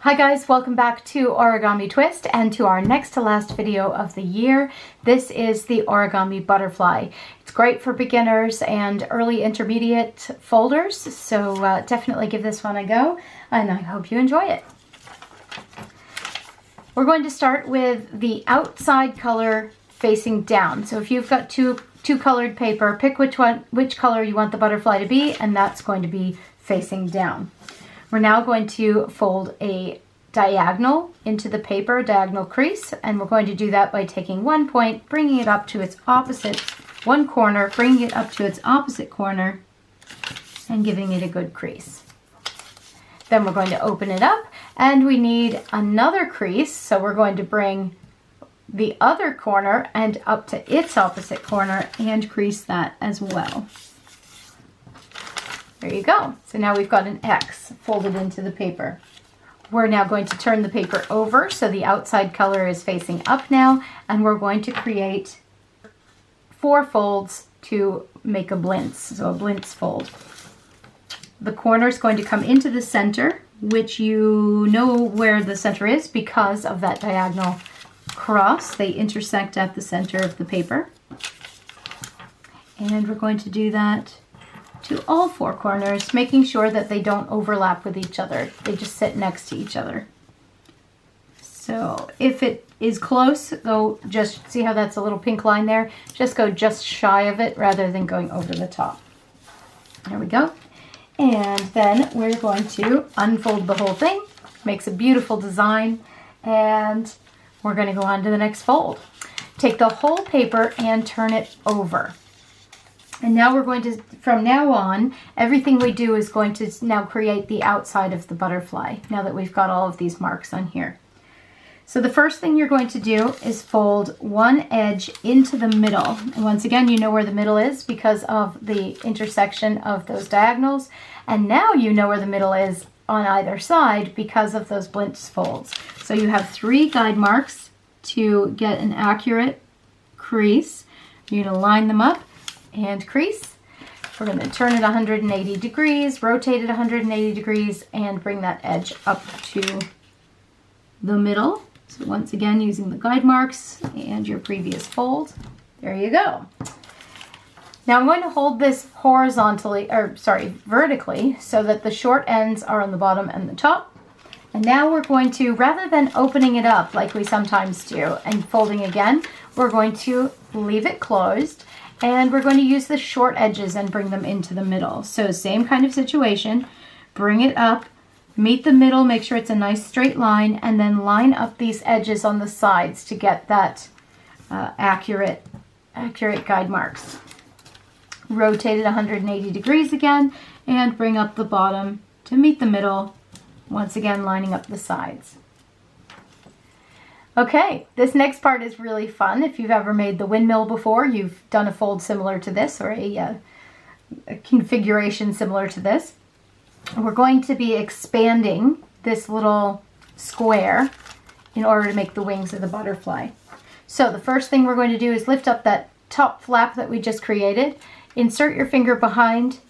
Hi guys, welcome back to Origami Twist and to our next to last video of the year. This is the Origami Butterfly. It's great for beginners and early intermediate folders, so definitely give this one a go and I hope you enjoy it. We're going to start with the outside color facing down. So if you've got two colored paper, pick which color you want the butterfly to be, and that's going to be facing down. We're now going to fold a diagonal into the paper, diagonal crease, and we're going to do that by taking one point, bringing it up to its opposite, one corner, bringing it up to its opposite corner, and giving it a good crease. Then we're going to open it up, and we need another crease, so we're going to bring the other corner and up to its opposite corner and crease that as well. There you go. So now we've got an X folded into the paper. We're now going to turn the paper over so the outside color is facing up now, and we're going to create 4 folds to make a blintz, so a blintz fold. The corner is going to come into the center, which you know where the center is because of that diagonal cross. They intersect at the center of the paper. And we're going to do that to all 4 corners, making sure that they don't overlap with each other. They just sit next to each other. So if it is close, go just see how that's a little pink line there. Just go just shy of it rather than going over the top. There we go. And then we're going to unfold the whole thing. Makes a beautiful design. And we're going to go on to the next fold. Take the whole paper and turn it over. And now we're going to, from now on, everything we do is going to now create the outside of the butterfly, now that we've got all of these marks on here. So the first thing you're going to do is fold one edge into the middle. And once again, you know where the middle is because of the intersection of those diagonals. And now you know where the middle is on either side because of those blintz folds. So you have 3 guide marks to get an accurate crease. You're going to line them up and crease. We're going to turn it 180 degrees, rotate it 180 degrees, and bring that edge up to the middle. So once again, using the guide marks and your previous fold. There you go. Now I'm going to hold this vertically, so that the short ends are on the bottom and the top. And now we're going to, rather than opening it up like we sometimes do and folding again, we're going to leave it closed. And we're going to use the short edges and bring them into the middle. So same kind of situation, bring it up, meet the middle, make sure it's a nice straight line, and then line up these edges on the sides to get that accurate guide marks. Rotate it 180 degrees again, and bring up the bottom to meet the middle, once again lining up the sides. Okay, this next part is really fun. If you've ever made the windmill before, you've done a fold similar to this, or a configuration similar to this. We're going to be expanding this little square in order to make the wings of the butterfly. So the first thing we're going to do is lift up that top flap that we just created, insert your finger behind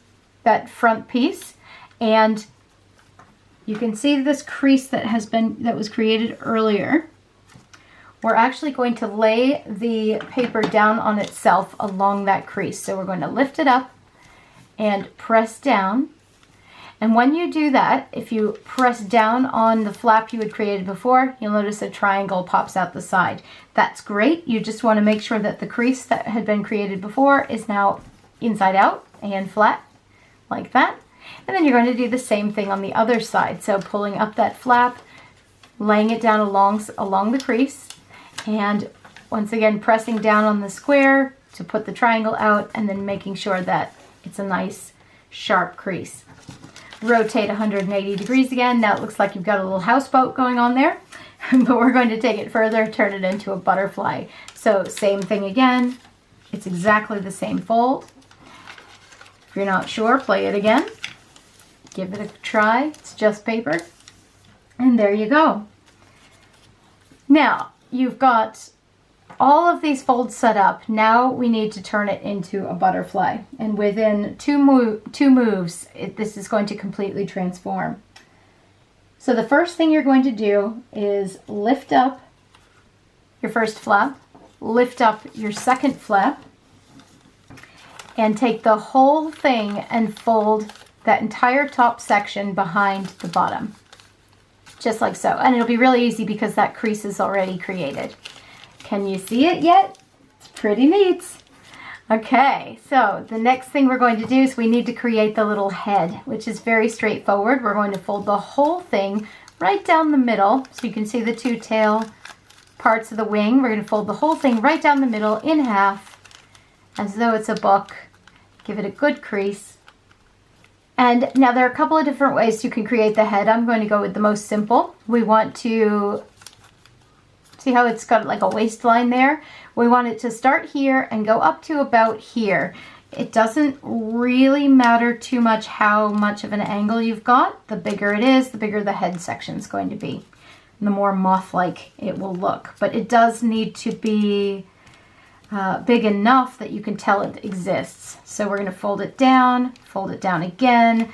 that front piece, and you can see this crease that was created earlier. We're actually going to lay the paper down on itself along that crease. So we're going to lift it up and press down. And when you do that, if you press down on the flap you had created before, you'll notice a triangle pops out the side. That's great. You just want to make sure that the crease that had been created before is now inside out and flat, like that. And then you're going to do the same thing on the other side. So pulling up that flap, laying it down along the crease, and once again pressing down on the square to put the triangle out, and then making sure that it's a nice sharp crease. Rotate 180 degrees again. Now it looks like you've got a little houseboat going on there, but we're going to take it further, turn it into a butterfly. So same thing again. It's exactly the same fold. If you're not sure, play it again. Give it a try. It's just paper. And there you go. Now, you've got all of these folds set up. Now we need to turn it into a butterfly. And within two moves, this is going to completely transform. So the first thing you're going to do is lift up your first flap, lift up your second flap, and take the whole thing and fold that entire top section behind the bottom. Just like so. And it'll be really easy because that crease is already created. Can you see it yet? It's pretty neat. Okay, so the next thing we're going to do is we need to create the little head, which is very straightforward. We're going to fold the whole thing right down the middle, so you can see the two tail parts of the wing. We're going to fold the whole thing right down the middle in half, as though it's a book. Give it a good crease. And now there are a couple of different ways you can create the head. I'm going to go with the most simple. We want to see how it's got like a waistline there. We want it to start here and go up to about here. It doesn't really matter too much how much of an angle you've got. The bigger it is, the bigger the head section is going to be, and the more moth-like it will look. But it does need to be big enough that you can tell it exists. So we're going to fold it down again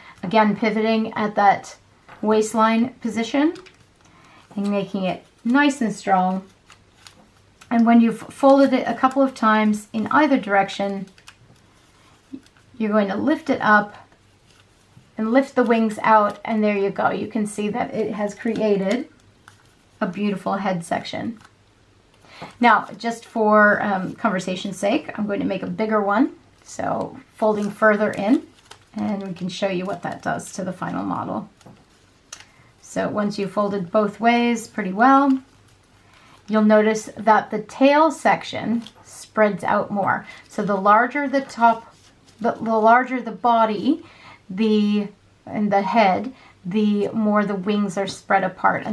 pivoting at that waistline position and making it nice and strong. And when you've folded it a couple of times in either direction, you're going to lift it up and lift the wings out, and there you go. You can see that it has created a beautiful head section. Now, just for conversation's sake, I'm going to make a bigger one. So folding further in, and we can show you what that does to the final model. So once you've folded both ways pretty well, you'll notice that the tail section spreads out more. So the larger the top, the larger the body, and the head, the more the wings are spread apart.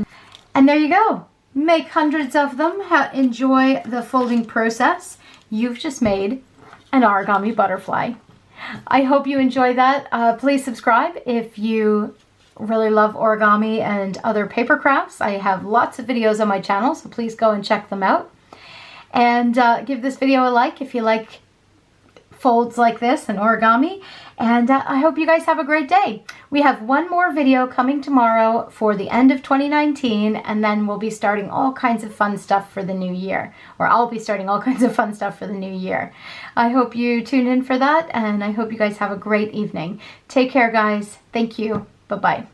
And there you go. Make hundreds of them. Enjoy the folding process. You've just made an origami butterfly. I hope you enjoy that. Please subscribe if you really love origami and other paper crafts. I have lots of videos on my channel, so please go and check them out. And give this video a like if you like folds like this and origami. And I hope you guys have a great day. We have one more video coming tomorrow for the end of 2019, and then we'll be starting all kinds of fun stuff for the new year. Or I'll be starting all kinds of fun stuff for the new year. I hope you tune in for that, and I hope you guys have a great evening. Take care, guys. Thank you. Bye-bye.